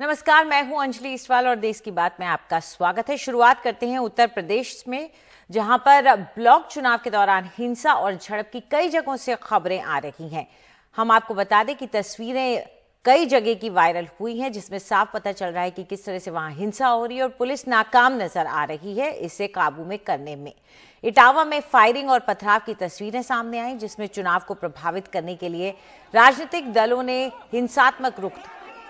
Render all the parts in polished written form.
नमस्कार, मैं हूं अंजलि इस्वाल और देश की बात में आपका स्वागत है। शुरुआत करते हैं उत्तर प्रदेश में, जहां पर ब्लॉक चुनाव के दौरान हिंसा और झड़प की कई जगहों से खबरें आ रही हैं। हम आपको बता दें कि तस्वीरें कई जगह की वायरल हुई हैं, जिसमें साफ पता चल रहा है कि किस तरह से वहां हिंसा हो रही है और पुलिस नाकाम नजर आ रही है इसे काबू में करने में। इटावा में फायरिंग और पथराव की तस्वीरें सामने आई, जिसमें चुनाव को प्रभावित करने के लिए राजनीतिक दलों ने हिंसात्मक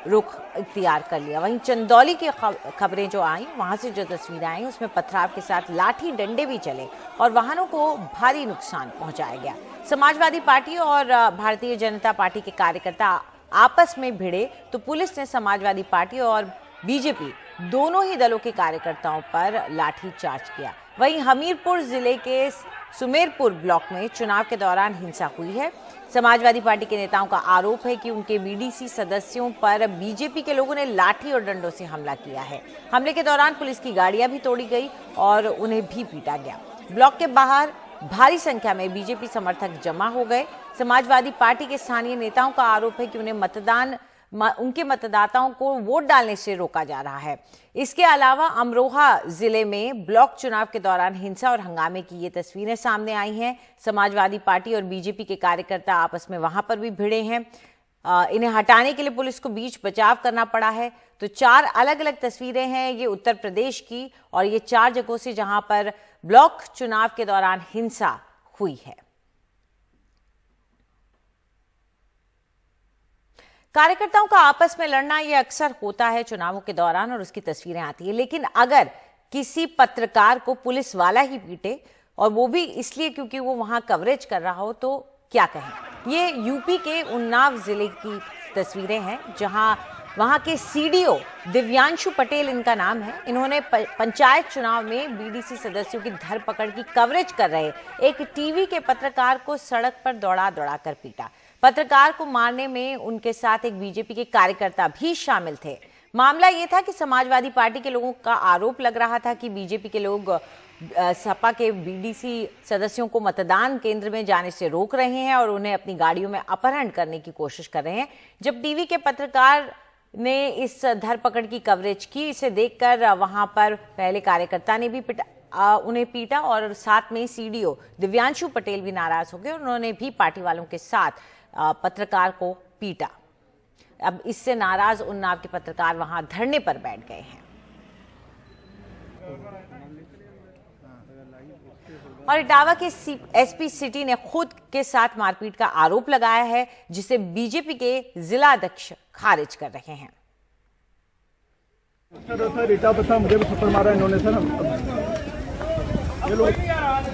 रुख इख्तियार कर लिया। वहीं चंदौली की खबरें जो आई, वहां से जो तस्वीरें आई उसमें पथराव के साथ लाठी डंडे भी चले और वाहनों को भारी नुकसान पहुंचाया गया। समाजवादी पार्टी और भारतीय जनता पार्टी के कार्यकर्ता आपस में भिड़े तो पुलिस ने समाजवादी पार्टी और बीजेपी दोनों ही दलों के कार्यकर्ताओं पर लाठीचार्ज किया। वहीं हमीरपुर जिले के सुमेरपुर ब्लॉक में चुनाव के दौरान हिंसा हुई है। समाजवादी पार्टी के नेताओं का आरोप है कि उनके बीडीसी सदस्यों पर बीजेपी के लोगों ने लाठी और डंडों से हमला किया है। हमले के दौरान पुलिस की गाड़ियां भी तोड़ी गई और उन्हें भी पीटा गया। ब्लॉक के बाहर भारी संख्या में बीजेपी समर्थक जमा हो गए। समाजवादी पार्टी के स्थानीय नेताओं का आरोप है कि उनके मतदाताओं को वोट डालने से रोका जा रहा है। इसके अलावा अमरोहा जिले में ब्लॉक चुनाव के दौरान हिंसा और हंगामे की ये तस्वीरें सामने आई हैं। समाजवादी पार्टी और बीजेपी के कार्यकर्ता आपस में वहां पर भी भिड़े हैं। इन्हें हटाने के लिए पुलिस को बीच बचाव करना पड़ा है। तो 4 अलग अलग तस्वीरें हैं ये उत्तर प्रदेश की, और ये 4 जगहों से जहां पर ब्लॉक चुनाव के दौरान हिंसा हुई है। कार्यकर्ताओं का आपस में लड़ना यह अक्सर होता है चुनावों के दौरान और उसकी तस्वीरें आती है, लेकिन अगर किसी पत्रकार को पुलिस वाला ही पीटे और वो भी इसलिए क्योंकि वो वहां कवरेज कर रहा हो, तो क्या कहें। ये यूपी के उन्नाव जिले की तस्वीरें हैं, जहां वहां के सीडीओ दिव्यांशु पटेल इनका नाम है। इन्होंने पंचायत चुनाव में बीडीसी सदस्यों की धरपकड़ की कवरेज कर रहे एक टीवी के पत्रकार को सड़क पर दौड़ा कर पीटा। पत्रकार को मारने में उनके साथ एक बीजेपी के कार्यकर्ता भी शामिल थे। मामला यह था कि समाजवादी पार्टी के लोगों का आरोप लग रहा था कि बीजेपी के लोग सपा के बीडीसी सदस्यों को मतदान केंद्र में जाने से रोक रहे हैं और उन्हें अपनी गाड़ियों में अपहरण करने की कोशिश कर रहे हैं। जब टीवी के पत्रकार ने इस धरपकड़ की कवरेज की, इसे देखकर वहां पर पहले कार्यकर्ता ने भी उन्हें पीटा और साथ में सीडीओ दिव्यांशु पटेल भी नाराज हो गए और उन्होंने भी पार्टी वालों के साथ पत्रकार को पीटा। अब इससे नाराज उन्नाव के पत्रकार वहां धरने पर बैठ गए हैं। और इटावा के एसपी सिटी ने खुद के साथ मारपीट का आरोप लगाया है, जिसे बीजेपी के जिला अध्यक्ष खारिज कर रहे हैं। सर मुझे भी थप्पड़ मारा इन्होंने सर।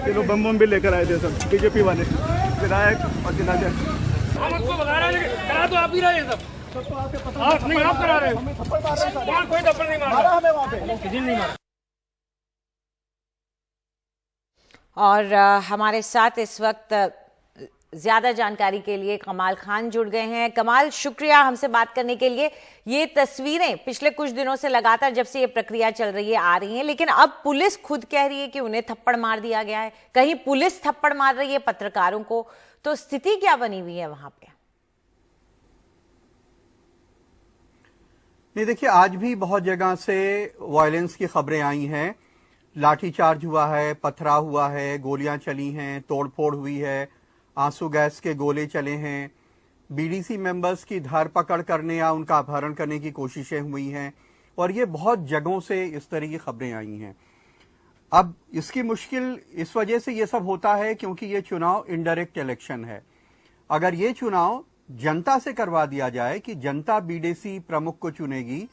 ये लोग बम भी लेकर आए थे सर, बीजेपी वाले विधायक और जिलाध्यक्ष। हम आपको बता रहे हैं, करा तो आप ही रहे सब। आप नहीं, आप करा रहे हो। कोई थप्पड़ नहीं मारा हमें वहाँ पे, किसी ने नहीं मारा। और हमारे साथ इस वक्त ज्यादा जानकारी के लिए कमाल खान जुड़ गए हैं। कमाल, शुक्रिया हमसे बात करने के लिए। ये तस्वीरें पिछले कुछ दिनों से लगातार जब से ये प्रक्रिया चल रही है आ रही हैं, लेकिन अब पुलिस खुद कह रही है कि उन्हें थप्पड़ मार दिया गया है, कहीं पुलिस थप्पड़ मार रही है पत्रकारों को। तो स्थिति क्या बनी हुई है वहां पे? नहीं, देखिए, आज भी बहुत जगह से वायलेंस की खबरें आई हैं। लाठीचार्ज हुआ है, पथराव हुआ है, गोलियां चली हैं, तोड़फोड़ हुई है, आंसू गैस के गोले चले हैं, बीडीसी मेंबर्स की धरपकड़ करने या उनका अपहरण करने की कोशिशें हुई हैं, और ये बहुत जगहों से इस तरह की खबरें आई हैं। अब इसकी मुश्किल इस वजह से ये सब होता है क्योंकि ये चुनाव इनडायरेक्ट इलेक्शन है। अगर ये चुनाव जनता से करवा दिया जाए कि जनता बीडीसी प्रमुख को चुनेगी,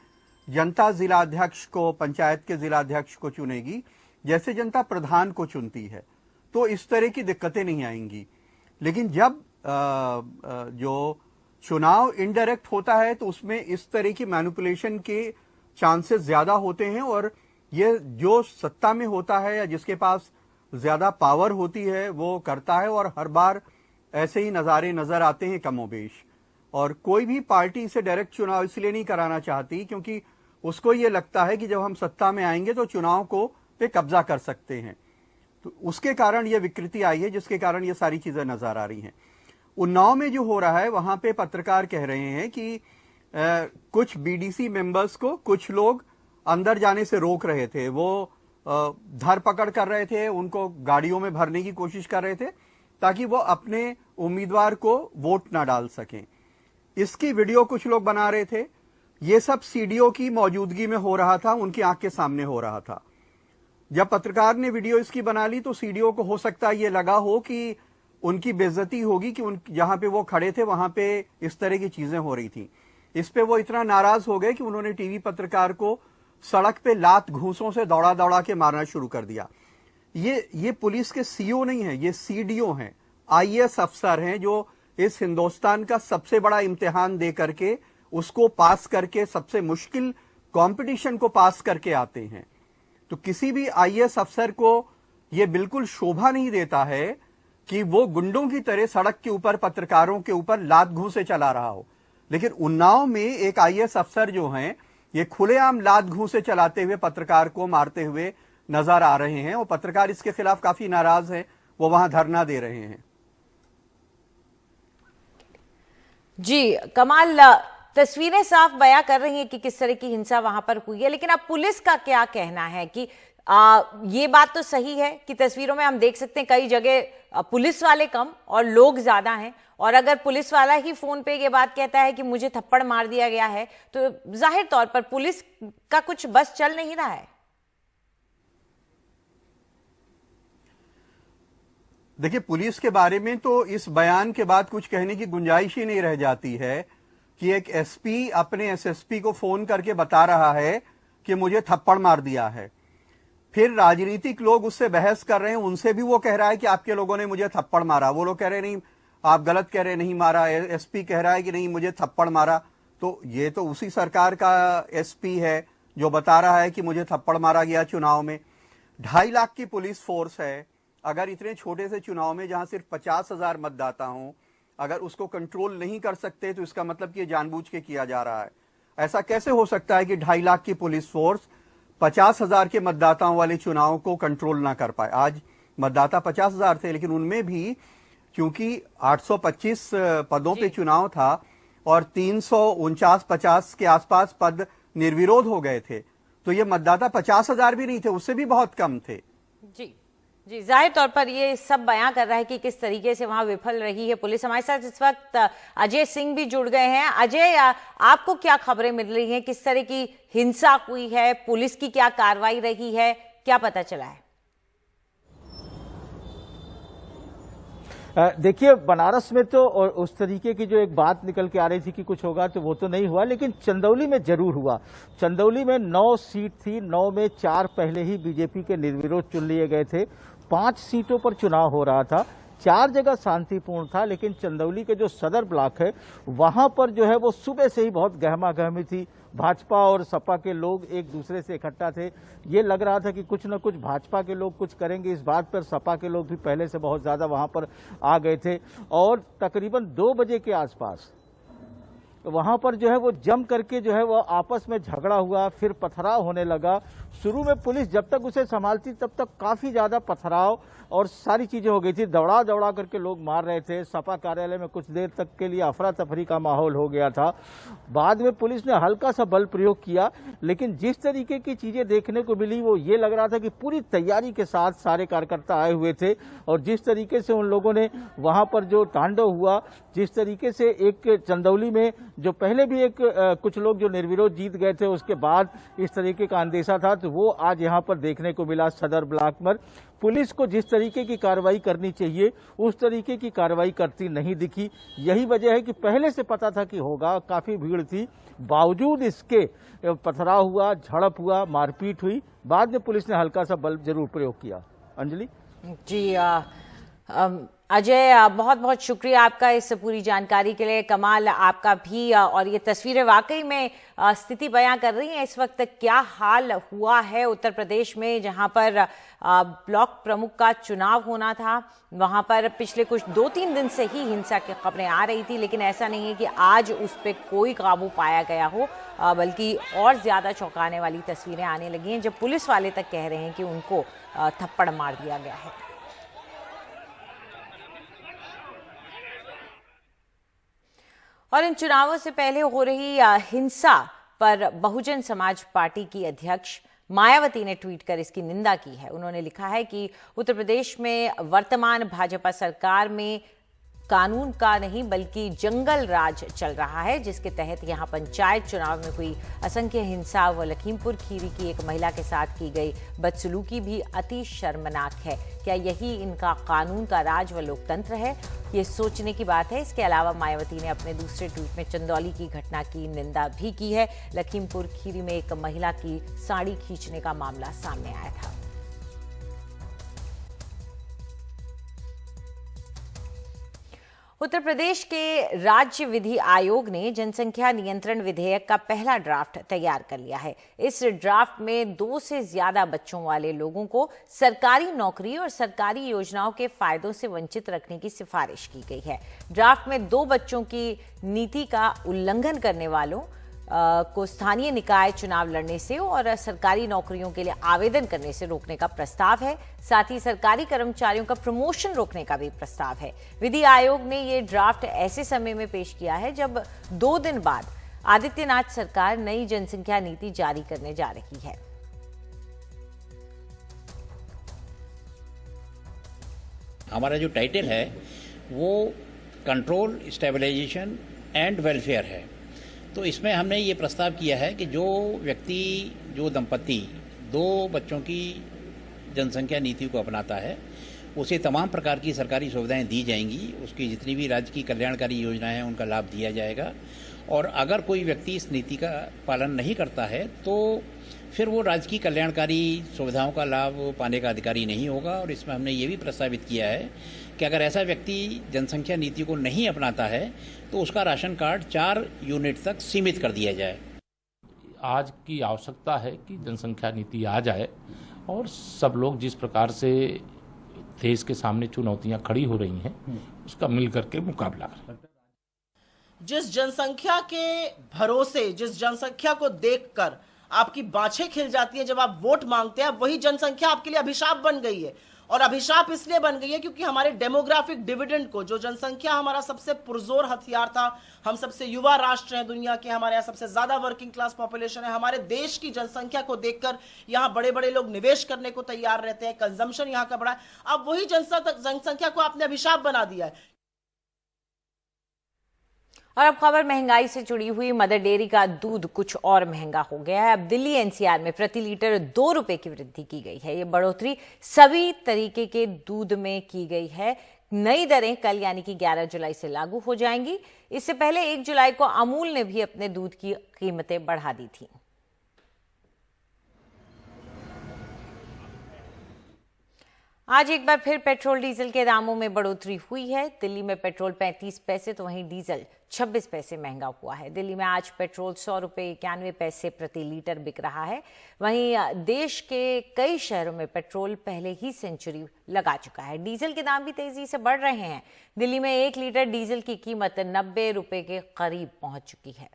जनता जिलाध्यक्ष को, पंचायत के जिलाध्यक्ष को चुनेगी, जैसे जनता प्रधान को चुनती है, तो इस तरह की दिक्कतें नहीं आएंगी। लेकिन जब जो चुनाव इनडायरेक्ट होता है तो उसमें इस तरह की मैनिपुलेशन के चांसेस ज्यादा होते हैं, और ये जो सत्ता में होता है या जिसके पास ज्यादा पावर होती है वो करता है, और हर बार ऐसे ही नज़ारे नजर आते हैं कमोबेश। और कोई भी पार्टी इसे डायरेक्ट चुनाव इसलिए नहीं कराना चाहती क्योंकि उसको ये लगता है कि जब हम सत्ता में आएंगे तो चुनाव को पे कब्जा कर सकते हैं। तो उसके कारण ये विकृति आई है, जिसके कारण ये सारी चीजें नजर आ रही हैं। उन्नाव में जो हो रहा है वहां पे पत्रकार कह रहे हैं कि कुछ बीडीसी मेंबर्स को कुछ लोग अंदर जाने से रोक रहे थे। वो धरपकड़ कर रहे थे, उनको गाड़ियों में भरने की कोशिश कर रहे थे ताकि वो अपने उम्मीदवार को वोट ना डाल सकें। इसकी वीडियो कुछ लोग बना रहे थे। ये सब सीडीओ की मौजूदगी में हो रहा था, उनकी आंख के सामने हो रहा था। जब पत्रकार ने वीडियो इसकी बना ली तो सीडीओ को हो सकता है ये लगा हो कि उनकी बेइज्जती होगी कि जहां पे वो खड़े थे वहां पे इस तरह की चीजें हो रही थी। इस पे वो इतना नाराज हो गए कि उन्होंने टीवी पत्रकार को सड़क पे लात घूंसों से दौड़ा दौड़ा के मारना शुरू कर दिया। ये पुलिस के सीओ नहीं है, ये सीडीओ हैं, आईएएस अफसर हैं जो इस हिंदुस्तान का सबसे बड़ा इम्तिहान दे करके उसको पास करके सबसे मुश्किल कंपटीशन को पास करके आते हैं। तो किसी भी आईएएस अफसर को यह बिल्कुल शोभा नहीं देता है कि वो गुंडों की तरह सड़क के ऊपर पत्रकारों के ऊपर लात घूंसे चला रहा हो। लेकिन उन्नाव में एक आईएएस अफसर जो हैं ये खुलेआम लात घूंसे चलाते हुए पत्रकार को मारते हुए नजर आ रहे हैं और पत्रकार इसके खिलाफ काफी नाराज हैं, वो वहां धरना दे रहे हैं। जी कमाल, तस्वीरें साफ बयां कर रही हैं कि किस तरह की हिंसा वहां पर हुई है, लेकिन अब पुलिस का क्या कहना है कि ये बात तो सही है कि तस्वीरों में हम देख सकते हैं कई जगह पुलिस वाले कम और लोग ज्यादा हैं, और अगर पुलिस वाला ही फोन पे ये बात कहता है कि मुझे थप्पड़ मार दिया गया है तो जाहिर तौर पर पुलिस का कुछ बस चल नहीं रहा है। देखिए, पुलिस के बारे में तो इस बयान के बाद कुछ कहने की गुंजाइश ही नहीं रह जाती है कि एक एसपी अपने एसएसपी को फोन करके बता रहा है कि मुझे थप्पड़ मार दिया है। फिर राजनीतिक लोग उससे बहस कर रहे हैं, उनसे भी वो कह रहा है कि आपके लोगों ने मुझे थप्पड़ मारा। वो लोग कह रहे नहीं, आप गलत कह रहे, नहीं मारा। एसपी कह रहा है कि नहीं मुझे थप्पड़ मारा। तो ये तो उसी सरकार का एसपी है जो बता रहा है कि मुझे थप्पड़ मारा गया चुनाव में। 2.5 लाख की पुलिस फोर्स है। अगर इतने छोटे से चुनाव में जहां सिर्फ 50,000 मतदाता हों, अगर उसको कंट्रोल नहीं कर सकते तो इसका मतलब कि ये जानबूझ के किया जा रहा है। ऐसा कैसे हो सकता है कि 2.5 लाख की पुलिस फोर्स 50,000 के मतदाताओं वाले चुनाव को कंट्रोल ना कर पाए। आज मतदाता 50,000 थे, लेकिन उनमें भी क्योंकि 825 पदों पे चुनाव था और 349-50 के आसपास पद निर्विरोध हो गए थे, तो ये मतदाता 50,000 भी नहीं थे, उससे भी बहुत कम थे। जी जाहिर तौर पर ये सब बयां कर रहा है कि किस तरीके से वहां विफल रही है पुलिस। हमारे साथ इस वक्त अजय सिंह भी जुड़ गए हैं। अजय, आपको क्या खबरें मिल रही हैं, किस तरह की हिंसा हुई है, पुलिस की क्या कार्रवाई रही है, क्या पता चला है? देखिए, बनारस में तो और उस तरीके की जो एक बात निकल के आ रही थी कि कुछ होगा तो वो तो नहीं हुआ, लेकिन चंदौली में जरूर हुआ। चंदौली में 9 सीट थी, 9 में 4 पहले ही बीजेपी के निर्विरोध चुन लिए गए थे। 5 सीटों पर चुनाव हो रहा था, 4 जगह शांतिपूर्ण था, लेकिन चंदौली के जो सदर ब्लॉक है वहां पर जो है वो सुबह से ही बहुत गहमा गहमी थी। भाजपा और सपा के लोग एक दूसरे से इकट्ठा थे। ये लग रहा था कि कुछ न कुछ भाजपा के लोग कुछ करेंगे, इस बात पर सपा के लोग भी पहले से बहुत ज्यादा वहां पर आ गए थे। और तकरीबन 2 बजे के आसपास वहां पर जो है वो जम करके जो है वो आपस में झगड़ा हुआ, फिर पथराव होने लगा। शुरू में पुलिस जब तक उसे संभालती तब तक काफी ज्यादा पथराव और सारी चीजें हो गई थी। दौड़ा दौड़ा करके लोग मार रहे थे। सपा कार्यालय में कुछ देर तक के लिए अफरा तफरी का माहौल हो गया था। बाद में पुलिस ने हल्का सा बल प्रयोग किया, लेकिन जिस तरीके की चीजें देखने को मिली वो ये लग रहा था कि पूरी तैयारी के साथ सारे कार्यकर्ता आए हुए थे। और जिस तरीके से उन लोगों ने वहां पर जो तांडव हुआ, जिस तरीके से एक चंदौली में जो पहले भी एक कुछ लोग जो निर्विरोध जीत गए थे उसके बाद इस तरीके का अंदेशा था, तो वो आज यहाँ पर देखने को मिला सदर ब्लॉक में। पुलिस को जिस तरीके की कार्रवाई करनी चाहिए उस तरीके की कार्रवाई करती नहीं दिखी। यही वजह है कि पहले से पता था कि होगा, काफी भीड़ थी, बावजूद इसके पथराव हुआ, झड़प हुआ, मारपीट हुई। बाद में पुलिस ने हल्का सा बल जरूर प्रयोग किया। अंजलि जी, अजय बहुत बहुत शुक्रिया आपका इस पूरी जानकारी के लिए। कमाल आपका भी, और ये तस्वीरें वाकई में स्थिति बयां कर रही हैं इस वक्त क्या हाल हुआ है उत्तर प्रदेश में, जहां पर ब्लॉक प्रमुख का चुनाव होना था। वहां पर पिछले कुछ 2-3 दिन से ही हिंसा की खबरें आ रही थी, लेकिन ऐसा नहीं है कि आज उस पर कोई काबू पाया गया हो, बल्कि और ज्यादा चौंकाने वाली तस्वीरें आने लगी हैं जब पुलिस वाले तक कह रहे हैं कि उनको थप्पड़ मार दिया गया है। और इन चुनावों से पहले हो रही हिंसा पर बहुजन समाज पार्टी की अध्यक्ष मायावती ने ट्वीट कर इसकी निंदा की है। उन्होंने लिखा है कि उत्तर प्रदेश में वर्तमान भाजपा सरकार में कानून का नहीं बल्कि जंगल राज चल रहा है, जिसके तहत यहां पंचायत चुनाव में हुई असंख्य हिंसा व लखीमपुर खीरी की एक महिला के साथ की गई बदसलूकी भी अति शर्मनाक है। क्या यही इनका कानून का राज व लोकतंत्र है? ये सोचने की बात है। इसके अलावा मायावती ने अपने दूसरे ट्वीट में चंदौली की घटना की निंदा भी की है। लखीमपुर खीरी में एक महिला की साड़ी खींचने का मामला सामने आया था। उत्तर प्रदेश के राज्य विधि आयोग ने जनसंख्या नियंत्रण विधेयक का पहला ड्राफ्ट तैयार कर लिया है। इस ड्राफ्ट में 2 से ज्यादा बच्चों वाले लोगों को सरकारी नौकरी और सरकारी योजनाओं के फायदों से वंचित रखने की सिफारिश की गई है। ड्राफ्ट में 2 बच्चों की नीति का उल्लंघन करने वालों को स्थानीय निकाय चुनाव लड़ने से और सरकारी नौकरियों के लिए आवेदन करने से रोकने का प्रस्ताव है। साथ ही सरकारी कर्मचारियों का प्रमोशन रोकने का भी प्रस्ताव है। विधि आयोग ने ये ड्राफ्ट ऐसे समय में पेश किया है जब 2 दिन बाद आदित्यनाथ सरकार नई जनसंख्या नीति जारी करने जा रही है। हमारा जो टाइटल है वो कंट्रोल, स्टेबलाइजेशन एंड वेलफेयर है। तो इसमें हमने ये प्रस्ताव किया है कि जो दंपति 2 बच्चों की जनसंख्या नीति को अपनाता है उसे तमाम प्रकार की सरकारी सुविधाएं दी जाएंगी। उसकी जितनी भी राज्य की कल्याणकारी योजनाएं हैं उनका लाभ दिया जाएगा। और अगर कोई व्यक्ति इस नीति का पालन नहीं करता है तो फिर वो राज्य की कल्याणकारी सुविधाओं का लाभ पाने का अधिकारी नहीं होगा। और इसमें हमने ये भी प्रस्तावित किया है कि अगर ऐसा व्यक्ति जनसंख्या नीति को नहीं अपनाता है तो उसका राशन कार्ड 4 यूनिट तक सीमित कर दिया जाए। आज की आवश्यकता है कि जनसंख्या नीति आ जाए और सब लोग जिस प्रकार से देश के सामने चुनौतियां खड़ी हो रही हैं उसका मिल करके मुकाबला करें। जिस जनसंख्या के भरोसे, जिस जनसंख्या को देखकर आपकी बाँछें खिल जाती है जब आप वोट मांगते हैं, वही जनसंख्या आपके लिए अभिशाप बन गई है। और अभिशाप इसलिए बन गई है क्योंकि हमारे डेमोग्राफिक डिविडेंड को, जो जनसंख्या हमारा सबसे पुरजोर हथियार था, हम सबसे युवा राष्ट्र हैं दुनिया के, हमारे यहाँ सबसे ज्यादा वर्किंग क्लास पॉपुलेशन है, हमारे देश की जनसंख्या को देखकर यहाँ बड़े बड़े लोग निवेश करने को तैयार रहते हैं, कंजम्पशन यहाँ का बड़ा है। अब वही जनसंख्या को आपने अभिशाप बना दिया है। और अब खबर महंगाई से जुड़ी हुई। मदर डेयरी का दूध कुछ और महंगा हो गया है। अब दिल्ली एनसीआर में प्रति लीटर 2 रुपए की वृद्धि की गई है। ये बढ़ोतरी सभी तरीके के दूध में की गई है। नई दरें कल यानी कि 11 जुलाई से लागू हो जाएंगी। इससे पहले 1 जुलाई को अमूल ने भी अपने दूध की कीमतें बढ़ा दी थी। आज एक बार फिर पेट्रोल डीजल के दामों में बढ़ोतरी हुई है। दिल्ली में पेट्रोल 35 पैसे तो वहीं डीजल 26 पैसे महंगा हुआ है। दिल्ली में आज पेट्रोल 100 रुपये 91 पैसे प्रति लीटर बिक रहा है। वहीं देश के कई शहरों में पेट्रोल पहले ही सेंचुरी लगा चुका है। डीजल के दाम भी तेजी से बढ़ रहे हैं। दिल्ली में 1 लीटर डीजल की कीमत 90 रुपये के करीब पहुंच चुकी है।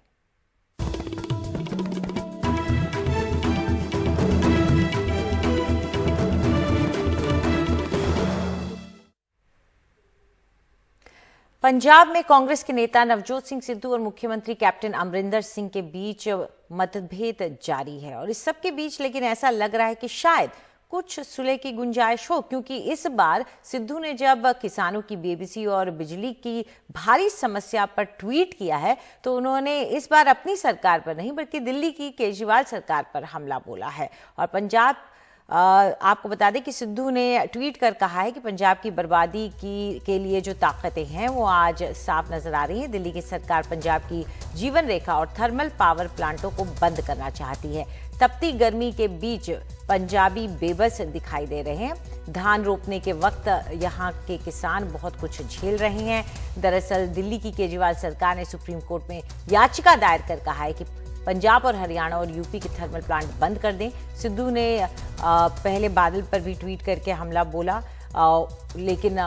पंजाब में कांग्रेस के नेता नवजोत सिंह सिद्धू और मुख्यमंत्री कैप्टन अमरिंदर सिंह के बीच मतभेद जारी है। और इस सब के बीच लेकिन ऐसा लग रहा है कि शायद कुछ सुलह की गुंजाइश हो, क्योंकि इस बार सिद्धू ने जब किसानों की बेबसी और बिजली की भारी समस्या पर ट्वीट किया है तो उन्होंने इस बार अपनी सरकार पर नहीं बल्कि दिल्ली की केजरीवाल सरकार पर हमला बोला है। और पंजाब आपको बता दें कि सिद्धू ने ट्वीट कर कहा है कि पंजाब की बर्बादी के लिए जो ताकतें हैं वो आज साफ नजर आ रही हैं। दिल्ली की सरकार पंजाब की जीवन रेखा और थर्मल पावर प्लांटों को बंद करना चाहती है। तपती गर्मी के बीच पंजाबी बेबस दिखाई दे रहे हैं। धान रोपने के वक्त यहाँ के किसान बहुत कुछ झेल रहे हैं। दरअसल दिल्ली की केजरीवाल सरकार ने सुप्रीम कोर्ट में याचिका दायर कर कहा है कि पंजाब और हरियाणा और यूपी के थर्मल प्लांट बंद कर दें। सिद्धू ने पहले बादल पर भी ट्वीट करके हमला बोला, लेकिन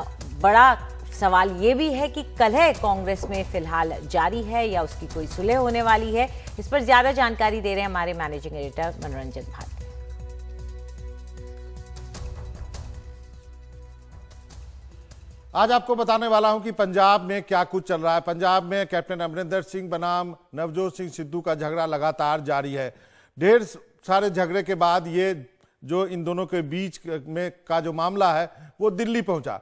बड़ा सवाल ये भी है कि कलह कांग्रेस में फिलहाल जारी है या उसकी कोई सुलह होने वाली है। इस पर ज्यादा जानकारी दे रहे हैं हमारे मैनेजिंग एडिटर मनोरंजन भारती। आज आपको बताने वाला हूं कि पंजाब में क्या कुछ चल रहा है। पंजाब में कैप्टन अमरिंदर सिंह बनाम नवजोत सिंह सिद्धू का झगड़ा लगातार जारी है। ढेर सारे झगड़े के बाद ये जो इन दोनों के बीच में का जो मामला है वो दिल्ली पहुंचा।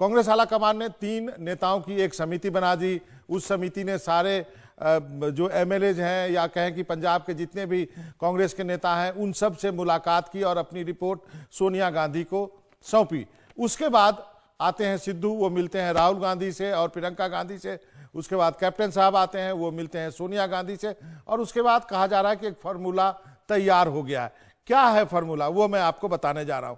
कांग्रेस आलाकमान ने 3 नेताओं की एक समिति बना दी। उस समिति ने सारे जो एमएलए हैं या कहें कि पंजाब के जितने भी कांग्रेस के नेता हैं उन सब से मुलाकात की और अपनी रिपोर्ट सोनिया गांधी को सौंपी। उसके बाद आते हैं सिद्धू, वो मिलते हैं राहुल गांधी से और प्रियंका गांधी से। उसके बाद कैप्टन साहब आते हैं, वो मिलते हैं सोनिया गांधी से। और उसके बाद कहा जा रहा है कि एक फार्मूला तैयार हो गया है। क्या है फार्मूला, वो मैं आपको बताने जा रहा हूं।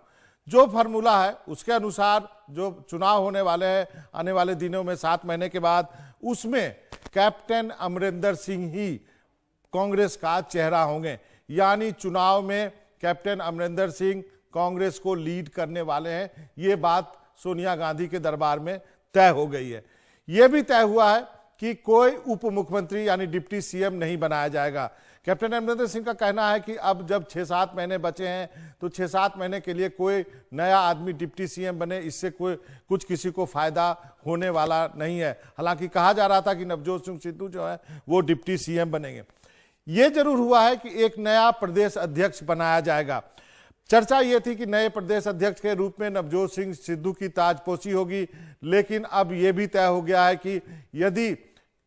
जो फार्मूला है उसके अनुसार जो चुनाव होने वाले हैं आने वाले दिनों में 7 महीने के बाद, उसमें कैप्टन अमरिंदर सिंह ही कांग्रेस का चेहरा होंगे। यानी चुनाव में कैप्टन अमरिंदर सिंह कांग्रेस को लीड करने वाले हैं। ये बात सोनिया गांधी के दरबार में तय हो गई है। यह भी तय हुआ है कि कोई उप मुख्यमंत्री यानी डिप्टी सीएम नहीं बनाया जाएगा। कैप्टन अमरिंदर सिंह का कहना है कि अब जब 6-7 महीने बचे हैं तो 6-7 महीने के लिए कोई नया आदमी डिप्टी सीएम बने, इससे कुछ किसी को फायदा होने वाला नहीं है। हालांकि कहा जा रहा था कि नवजोत सिंह सिद्धू जो है वो डिप्टी सीएम बनेंगे। ये जरूर हुआ है कि एक नया प्रदेश अध्यक्ष बनाया जाएगा। चर्चा ये थी कि नए प्रदेश अध्यक्ष के रूप में नवजोत सिंह सिद्धू की ताजपोशी होगी, लेकिन अब यह भी तय हो गया है कि यदि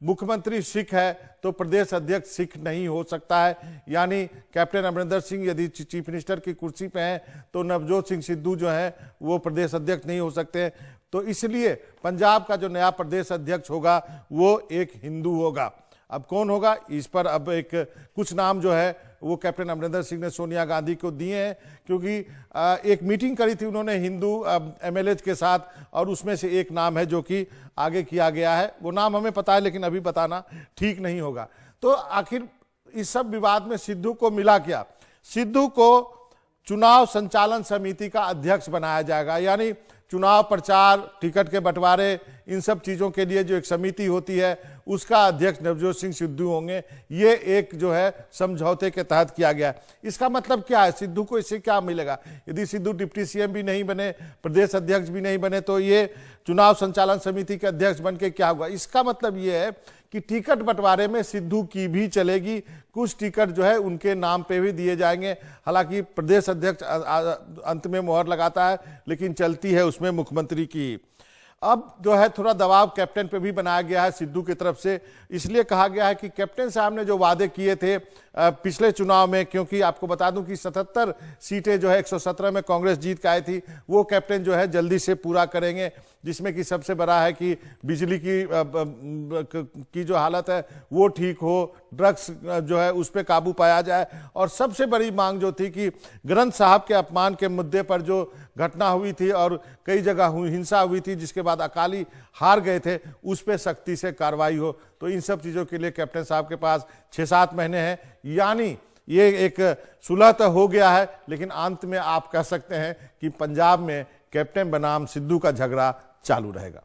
मुख्यमंत्री सिख है तो प्रदेश अध्यक्ष सिख नहीं हो सकता है। यानी कैप्टन अमरिंदर सिंह यदि चीफ मिनिस्टर की कुर्सी पे हैं तो नवजोत सिंह सिद्धू जो है वो प्रदेश अध्यक्ष नहीं हो सकते। तो इसलिए पंजाब का जो नया प्रदेश अध्यक्ष होगा वो एक हिंदू होगा। अब कौन होगा, इस पर अब कुछ नाम जो है वो कैप्टन अमरिंदर सिंह ने सोनिया गांधी को दिए हैं, क्योंकि एक मीटिंग करी थी उन्होंने हिंदू एमएलए के साथ, और उसमें से एक नाम है जो कि आगे किया गया है। वो नाम हमें पता है लेकिन अभी बताना ठीक नहीं होगा। तो आखिर इस सब विवाद में सिद्धू को मिला क्या? सिद्धू को चुनाव संचालन समिति का अध्यक्ष बनाया जाएगा। यानी चुनाव प्रचार, टिकट के बंटवारे, इन सब चीजों के लिए जो एक समिति होती है उसका अध्यक्ष नवजोत सिंह सिद्धू होंगे। ये एक जो है समझौते के तहत किया गया। इसका मतलब क्या है, सिद्धू को इससे क्या मिलेगा? यदि सिद्धू डिप्टी सीएम भी नहीं बने, प्रदेश अध्यक्ष भी नहीं बने, तो ये चुनाव संचालन समिति के अध्यक्ष बन के क्या होगा? इसका मतलब ये है कि टिकट बंटवारे में सिद्धू की भी चलेगी। कुछ टिकट जो है उनके नाम पे भी दिए जाएंगे। हालांकि प्रदेश अध्यक्ष अंत में मोहर लगाता है, लेकिन चलती है उसमें मुख्यमंत्री की। अब जो है थोड़ा दबाव कैप्टन पे भी बनाया गया है सिद्धू की तरफ से। इसलिए कहा गया है कि कैप्टन साहब ने जो वादे किए थे पिछले चुनाव में, क्योंकि आपको बता दूं कि 77 सीटें जो है 117 में कांग्रेस जीत के आई थी, वो कैप्टन जो है जल्दी से पूरा करेंगे। जिसमें कि सबसे बड़ा है कि बिजली की जो हालत है वो ठीक हो, ड्रग्स जो है उस पर काबू पाया जाए, और सबसे बड़ी मांग जो थी कि ग्रंथ साहब के अपमान के मुद्दे पर जो घटना हुई थी और कई जगह हिंसा हुई थी जिसके बाद अकाली हार गए थे, उस पर सख्ती से कार्रवाई हो। तो इन सब चीजों के लिए कैप्टन साहब के पास 6-7 महीने हैं। यानी ये एक सुलह तो हो गया है, लेकिन अंत में आप कह सकते हैं कि पंजाब में कैप्टन बनाम सिद्धू का झगड़ा चालू रहेगा।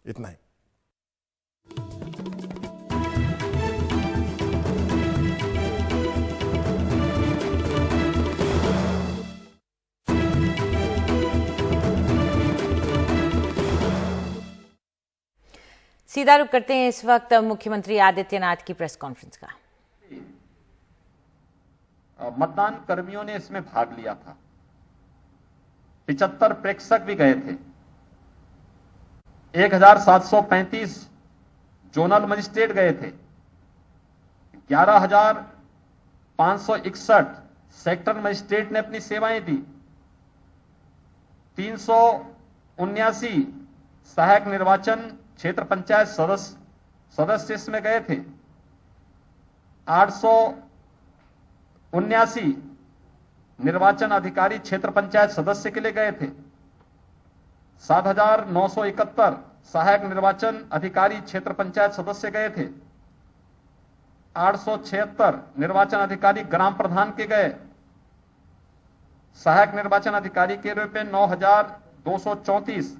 इतना ही। सीधा रुख करते हैं इस वक्त मुख्यमंत्री आदित्यनाथ की प्रेस कॉन्फ्रेंस का। मतदान कर्मियों ने इसमें भाग लिया था। 75 प्रेक्षक भी गए थे। 1735 जोनल मजिस्ट्रेट गए थे। 11,561 सेक्टर मजिस्ट्रेट ने अपनी सेवाएं दी। 379 सहायक निर्वाचन क्षेत्र पंचायत सदस्य इसमें गए थे। 879 निर्वाचन अधिकारी क्षेत्र पंचायत सदस्य के लिए गए थे। 7,971 सहायक निर्वाचन अधिकारी क्षेत्र पंचायत सदस्य गए थे। 876 निर्वाचन अधिकारी ग्राम प्रधान के गए। सहायक निर्वाचन अधिकारी के रूप में 9,234,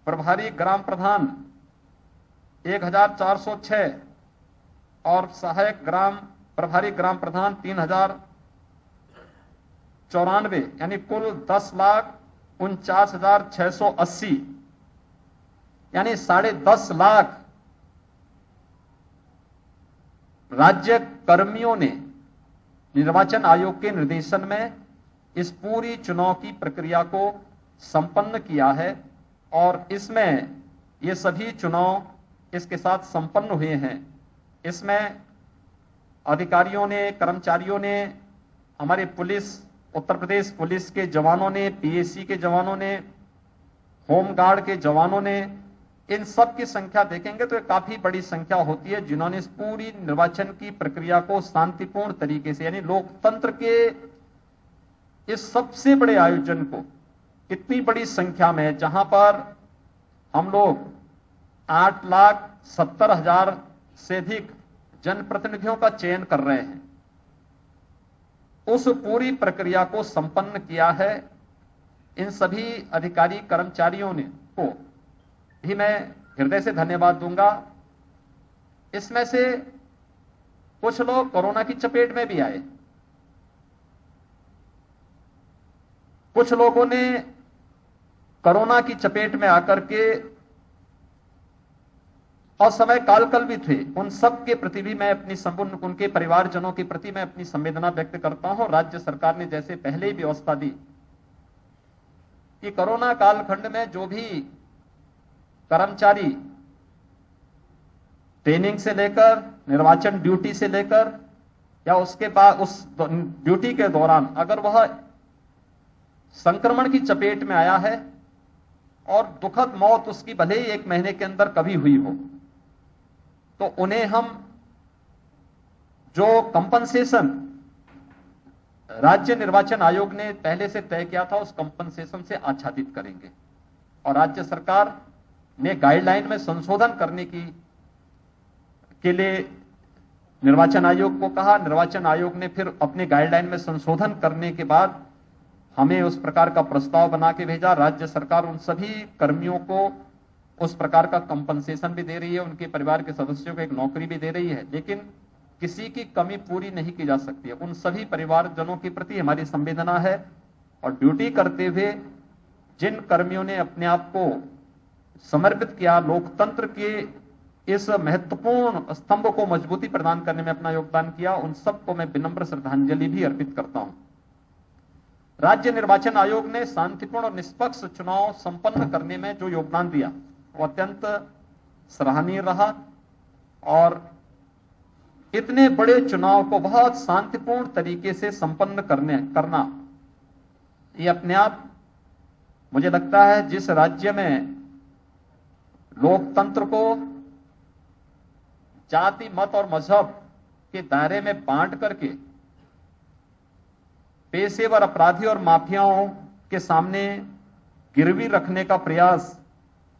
प्रभारी ग्राम प्रधान 1,406 और सहायक प्रभारी ग्राम प्रधान 3,094, यानी कुल 10,49,680 यानी 10.5 लाख राज्य कर्मियों ने निर्वाचन आयोग के निर्देशन में इस पूरी चुनाव की प्रक्रिया को संपन्न किया है और इसमें ये सभी चुनाव इसके साथ संपन्न हुए हैं। इसमें अधिकारियों ने, कर्मचारियों ने, हमारे पुलिस, उत्तर प्रदेश पुलिस के जवानों ने, पीएसी के जवानों ने, होमगार्ड के जवानों ने, इन सब की संख्या देखेंगे तो काफी बड़ी संख्या होती है जिन्होंने इस पूरी निर्वाचन की प्रक्रिया को शांतिपूर्ण तरीके से, यानी लोकतंत्र के इस सबसे बड़े आयोजन को इतनी बड़ी संख्या में, जहां पर हम लोग 8,70,000 से अधिक जनप्रतिनिधियों का चयन कर रहे हैं, उस पूरी प्रक्रिया को संपन्न किया है। इन सभी अधिकारी कर्मचारियों ने को भी मैं हृदय से धन्यवाद दूंगा। इसमें से कुछ लोग कोरोना की चपेट में भी आए, कुछ लोगों ने कोरोना की चपेट में आकर के असमय कालकल भी थे, उन सब के प्रति भी मैं अपनी संपूर्ण, उनके परिवारजनों के प्रति मैं अपनी संवेदना व्यक्त करता हूं। राज्य सरकार ने जैसे पहले ही व्यवस्था दी कि कोरोना कालखंड में जो भी कर्मचारी ट्रेनिंग से लेकर, निर्वाचन ड्यूटी से लेकर या उसके बाद उस ड्यूटी के दौरान अगर वह संक्रमण की चपेट में आया है और दुखद मौत उसकी भले ही 1 महीने के अंदर कभी हुई हो, तो उन्हें हम जो कंपनसेशन राज्य निर्वाचन आयोग ने पहले से तय किया था उस कंपनसेशन से आच्छादित करेंगे। और राज्य सरकार ने गाइडलाइन में संशोधन करने के लिए निर्वाचन आयोग को कहा। निर्वाचन आयोग ने फिर अपने गाइडलाइन में संशोधन करने के बाद हमें उस प्रकार का प्रस्ताव बना के भेजा। राज्य सरकार उन सभी कर्मियों को उस प्रकार का कंपनसेशन भी दे रही है, उनके परिवार के सदस्यों को एक नौकरी भी दे रही है, लेकिन किसी की कमी पूरी नहीं की जा सकती है। उन सभी परिवारजनों के प्रति हमारी संवेदना है और ड्यूटी करते हुए जिन कर्मियों ने अपने आप को समर्पित किया, लोकतंत्र के इस महत्वपूर्ण स्तंभ को मजबूती प्रदान करने में अपना योगदान किया, उन सबको मैं विनम्र श्रद्धांजलि भी अर्पित करता हूं। राज्य निर्वाचन आयोग ने शांतिपूर्ण और निष्पक्ष चुनाव संपन्न करने में जो योगदान दिया वो अत्यंत सराहनीय रहा और इतने बड़े चुनाव को बहुत शांतिपूर्ण तरीके से संपन्न करना ये अपने आप मुझे लगता है जिस राज्य में लोकतंत्र को जाति, मत और मजहब के दायरे में बांट करके पेशेवर अपराधी और माफियाओं के सामने गिरवी रखने का प्रयास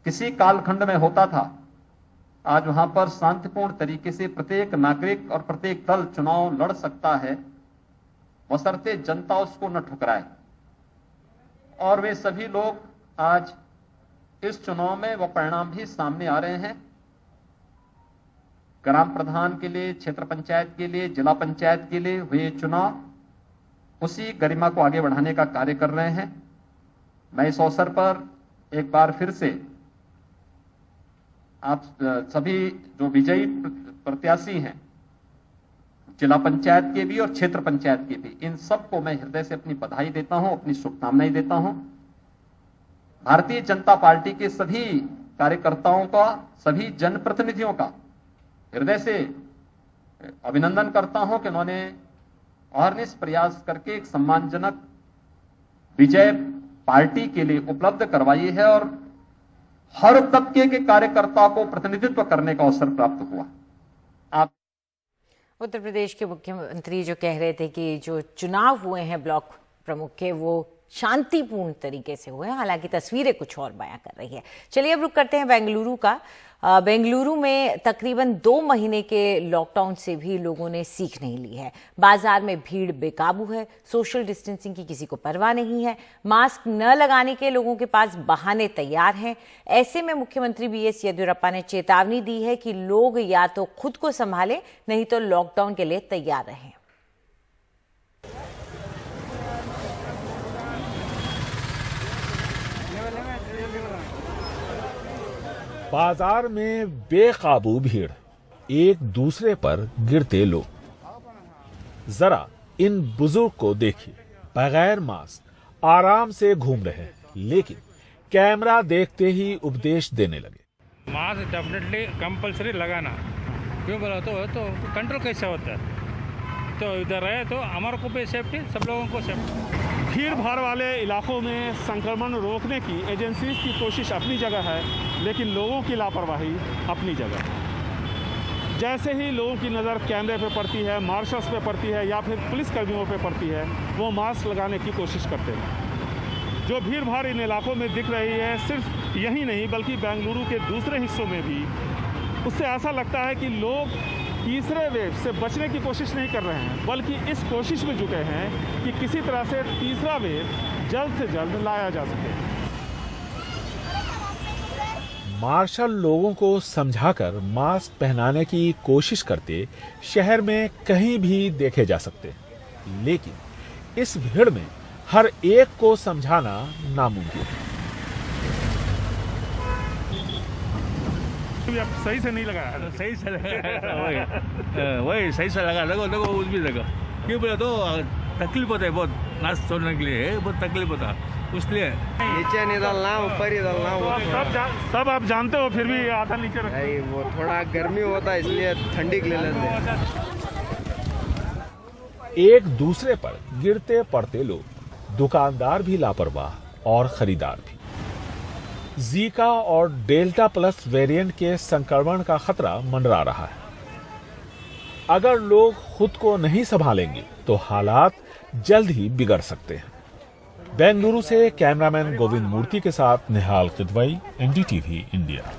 किसी कालखंड में होता था, आज वहां पर शांतिपूर्ण तरीके से प्रत्येक नागरिक और प्रत्येक दल चुनाव लड़ सकता है, बशर्ते जनता उसको न ठुकराए। और वे सभी लोग आज इस चुनाव में वो परिणाम भी सामने आ रहे हैं। ग्राम प्रधान के लिए, क्षेत्र पंचायत के लिए, जिला पंचायत के लिए हुए चुनाव उसी गरिमा को आगे बढ़ाने का कार्य कर रहे हैं। मैं इस अवसर पर एक बार फिर से आप सभी जो विजयी प्रत्याशी हैं, जिला पंचायत के भी और क्षेत्र पंचायत के भी, इन सबको मैं हृदय से अपनी बधाई देता हूं, अपनी शुभकामनाएं देता हूं। भारतीय जनता पार्टी के सभी कार्यकर्ताओं का, सभी जनप्रतिनिधियों का हृदय से अभिनंदन करता हूं कि उन्होंने अहर्निश प्रयास करके एक सम्मानजनक विजय पार्टी के लिए उपलब्ध करवाई है और हर तबके के कार्यकर्ता को प्रतिनिधित्व करने का अवसर प्राप्त हुआ। आप उत्तर प्रदेश के मुख्यमंत्री जो कह रहे थे कि जो चुनाव हुए हैं ब्लॉक प्रमुख के वो शांतिपूर्ण तरीके से हुए, हालांकि तस्वीरें कुछ और बयां कर रही है। चलिए अब रुक करते हैं बेंगलुरु का। बेंगलुरु में तकरीबन 2 महीने के लॉकडाउन से भी लोगों ने सीख नहीं ली है। बाजार में भीड़ बेकाबू है, सोशल डिस्टेंसिंग की किसी को परवाह नहीं है, मास्क न लगाने के लोगों के पास बहाने तैयार हैं। ऐसे में मुख्यमंत्री बीएस येदियुरप्पा ने चेतावनी दी है कि लोग या तो खुद को संभालें, नहीं तो लॉकडाउन के लिए तैयार रहें। बाजार में बेकाबू भीड़, एक दूसरे पर गिरते लोग। जरा इन बुजुर्ग को देखिए, बगैर मास्क आराम से घूम रहे हैं, लेकिन कैमरा देखते ही उपदेश देने लगे। मास्क डेफिनेटली कंपलसरी लगाना, क्यों बोला तो कंट्रोल कैसे होता है, तो इधर है तो हमारे को भी सेफ्टी, सब लोगों को सेफ्टी। भीड़ भाड़ वाले इलाकों में संक्रमण रोकने की एजेंसीज की कोशिश अपनी जगह है, लेकिन लोगों की लापरवाही अपनी जगह है। जैसे ही लोगों की नज़र कैमरे पे पड़ती है, मार्शल्स पे पड़ती है या फिर पुलिसकर्मियों पे पड़ती है, वो मास्क लगाने की कोशिश करते हैं। जो भीड़ भाड़ इन इलाकों में दिख रही है, सिर्फ यही नहीं बल्कि बेंगलुरु के दूसरे हिस्सों में भी, उससे ऐसा लगता है कि लोग तीसरे वेव से बचने की कोशिश नहीं कर रहे हैं, बल्कि इस कोशिश में जुटे हैं कि किसी तरह से तीसरा वेव जल्द से जल्द लाया जा सके। मार्शल लोगों को समझाकर मास्क पहनाने की कोशिश करते शहर में कहीं भी देखे जा सकते हैं, लेकिन इस भीड़ में हर एक को समझाना नामुमकिन है। सही से नहीं लगाया, सही से लगा वही सही से लगा, लगो उस भी लगा, क्यों बोला तो तकलीफ होता है बहुत, मास्क छोड़ने के लिए बहुत तकलीफ होता है, इसलिए नीचे नहीं डालना, ऊपर ही डालना। सब आप जानते हो, फिर भी आधा नीचे रखते। वो थोड़ा गर्मी होता है इसलिए ठंडी के लिए लेते हैं। एक दूसरे पर गिरते पड़ते लोग, दुकानदार भी लापरवाह और खरीदार भी। जीका और डेल्टा प्लस वेरिएंट के संक्रमण का खतरा मंडरा रहा है। अगर लोग खुद को नहीं संभालेंगे तो हालात जल्द ही बिगड़ सकते हैं। बेंगलुरु से कैमरामैन गोविंद मूर्ति के साथ निहाल किदवई, एनडीटीवी इंडिया।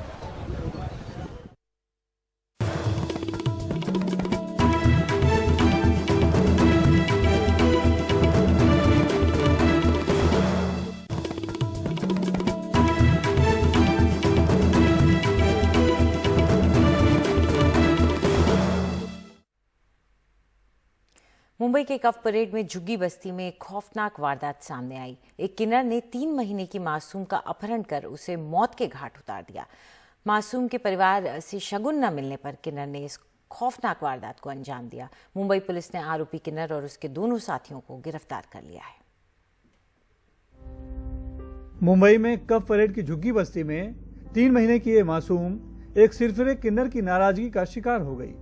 मुंबई के कफ परेड में झुग्गी बस्ती में एक खौफनाक वारदात सामने आई। एक किन्नर ने 3 महीने की मासूम का अपहरण कर उसे मौत के घाट उतार दिया। मासूम के परिवार से शगुन न मिलने पर किन्नर ने इस खौफनाक वारदात को अंजाम दिया। मुंबई पुलिस ने आरोपी किन्नर और उसके दोनों साथियों को गिरफ्तार कर लिया है। मुंबई में कफ परेड की झुग्गी बस्ती में 3 महीने की ये मासूम एक सिरफिरे किन्नर की नाराजगी का शिकार हो गई।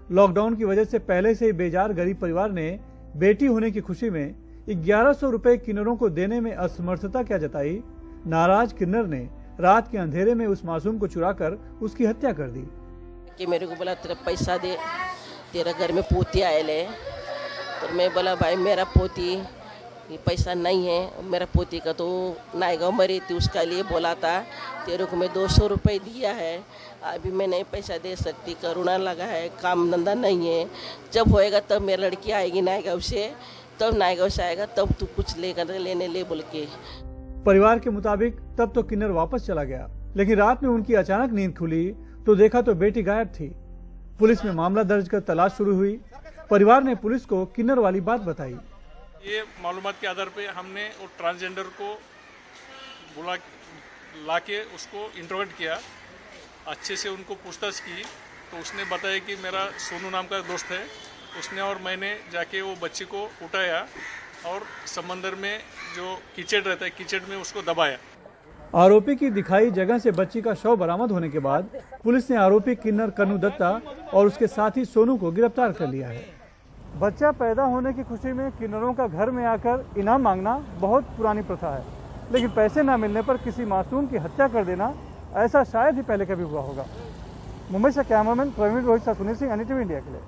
लॉकडाउन की वजह से पहले से ही बेजार गरीब परिवार ने बेटी होने की खुशी में 1100 रुपए किन्नरों को देने में असमर्थता क्या जताई। नाराज किन्नर ने रात के अंधेरे में उस मासूम को चुराकर उसकी हत्या कर दी। कि मेरे को बोला तेरा पैसा दे, तेरा घर में पोती आए। तो मैं बोला भाई मेरा पोती ये पैसा नहीं है, मेरा पोती का तो नायगांव मरी थी, उसका लिए बोला था तेरे को मैं 200 रुपये दिया है, अभी मैं नहीं पैसा दे सकती, कोरोना लगा है, काम धंधा नहीं है, जब होएगा तब मेरी लड़की आएगी नायगांव से, तब नायगांव से आएगा तब तू कुछ लेने ले बोल के। परिवार के मुताबिक तब तो किन्नर वापस चला गया, लेकिन रात में उनकी अचानक नींद खुली तो देखा तो बेटी गायब थी। पुलिस में मामला दर्ज कर तलाश शुरू हुई। परिवार ने पुलिस को किन्नर वाली बात बताई। ये मालूमात के आधार पे हमने वो ट्रांसजेंडर को लाके उसको इंटरोगेट किया, अच्छे से उनको पूछताछ की, तो उसने बताया कि मेरा सोनू नाम का दोस्त है, उसने और मैंने जाके वो बच्ची को उठाया और समंदर में जो कीचड़ रहता है कीचड़ में उसको दबाया। आरोपी की दिखाई जगह से बच्ची का शव बरामद होने के बाद पुलिस ने आरोपी किन्नर कन्नू दत्ता और उसके साथी सोनू को गिरफ्तार कर लिया है। बच्चा पैदा होने की खुशी में किन्नरों का घर में आकर इनाम मांगना बहुत पुरानी प्रथा है, लेकिन पैसे न मिलने पर किसी मासूम की हत्या कर देना ऐसा शायद ही पहले कभी हुआ होगा। मुंबई से cameraman Praveen Rohit Sunil Singh, NDTV India के लिए।